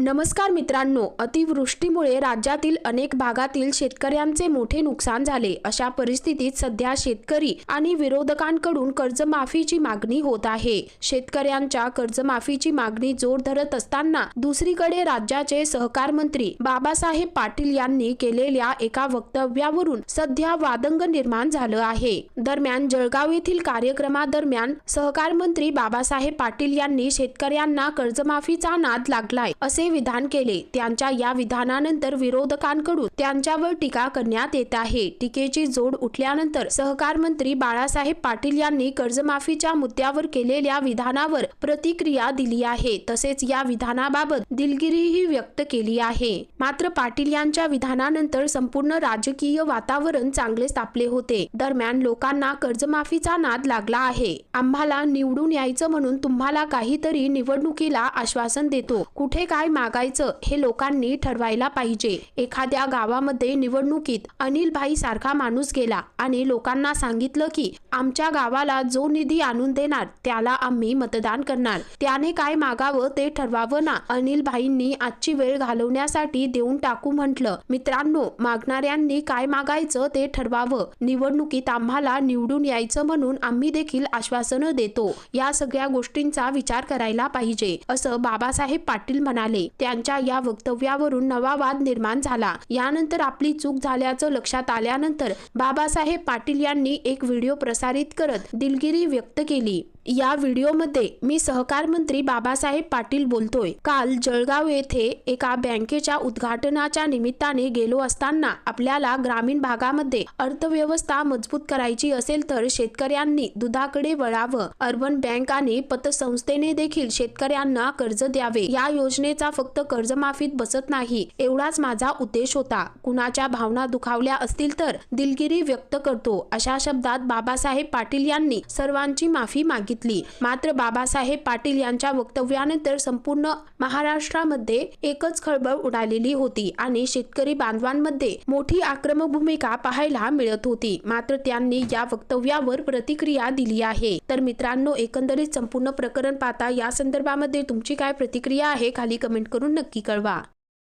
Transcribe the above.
नमस्कार मित्रांनो, अतिवृष्टीमुळे राज्यातील अनेक भागातील शेतकऱ्यांचे मोठे नुकसान झाले। अशा परिस्थितीत सध्या शेतकरी आणि विरोधकांकडून कर्जमाफीची मागणी होत आहे। शेतकऱ्यांच्या कर्जमाफीची मागणी जोर धरत असताना दुसरीकडे राज्याचे सहकार मंत्री बाबासाहेब पाटील यांनी केलेल्या एका वक्तव्यावरून सध्या वादंग निर्माण झालं आहे। दरम्यान जळगाव येथील कार्यक्रमादरम्यान सहकार मंत्री बाबासाहेब पाटील यांनी शेतकऱ्यांना कर्जमाफीचा नाद लागलाय असे विधान केले। त्यांच्या या विधानानंतर विरोधकांकडून त्यांच्यावर टीका करण्यात येत आहे। टीकेची जोड उठल्यानंतर सहकार मंत्री बाळासाहेब पाटील यांनी कर्जमाफीच्या मुद्द्यावर केलेल्या विधानावर प्रतिक्रिया दिली आहे। तसेच या विधानाबाबत दिलगिरीही व्यक्त केली आहे। मात्र पाटील यांच्या विधानानंतर संपूर्ण राजकीय वातावरण चांगले तापले होते। दरम्यान लोकांना कर्जमाफीचा नाद लागला आहे। आम्हाला निवडून यायचं म्हणून तुम्हाला काहीतरी निवडणुकीला आश्वासन देतो, कुठे काय मागायचं हे लोकांनी ठरवायला पाहिजे। एखाद्या गावामध्ये निवडणुकीत अनिल भाई सारखा माणूस गेला आणि लोकांना सांगितलं की आमच्या गावाला जो निधी आणून देणार त्याला आम्ही मतदान करणार, त्याने काय मागावं ते ठरवावं ना। अनिल भाईंनी आजची वेळ घालवण्यासाठी देऊन टाकू म्हटलं। मित्रांनो, मागणाऱ्यांनी काय मागायचं ते ठरवावं। निवडणुकीत आम्हाला निवडून यायचं म्हणून आम्ही देखील आश्वासनं देतो, या सगळ्या गोष्टींचा विचार करायला पाहिजे असं बाबासाहेब पाटील म्हणाले। त्यांच्या या वक्तव्यावरून नवा वाद निर्माण झाला। यानंतर आपली चूक झाल्याचं लक्षात आल्यानंतर बाबासाहेब पाटील यांनी एक व्हिडिओ प्रसारित करत दिलगिरी व्यक्त केली। या व्हिडिओमध्ये मी सहकार मंत्री बाबासाहेब पाटील बोलतोय। काल जळगाव येथे एका बँकेच्या उद्घाटनाच्या निमित्ताने गेलो असताना आपल्याला ग्रामीण भागामध्ये अर्थव्यवस्था मजबूत करायची असेल तर शेतकऱ्यांनी दुधाकडे वळावं। अर्बन बँक आणि पतसंस्थेने देखील शेतकऱ्यांना कर्ज द्यावे। या योजनेचा फक्त कर्जमाफीत बसत नाही एवढाच माझा उद्देश होता। कुणाच्या भावना दुखावल्या असतील तर दिलगिरी व्यक्त करतो, अशा शब्दात बाबासाहेब पाटील यांनी सर्वांची माफी मागितली। मात्र बाबासाहेब पाटील यांच्या वक्तव्यानंतर संपूर्ण महाराष्ट्रामध्ये एकच खळबळ उडालेली होती आणि शेतकरी बांधवांमध्ये मोठी आक्रमक भूमिका पाहायला मिळत होती। मात्र त्यांनी या वक्तव्यावर प्रतिक्रिया दिली आहे। तर मित्रांनो, एकंदरीत संपूर्ण प्रकरण पाहता या संदर्भामध्ये तुमची काय प्रतिक्रिया आहे खाली कमेंट करून नक्की कळवा।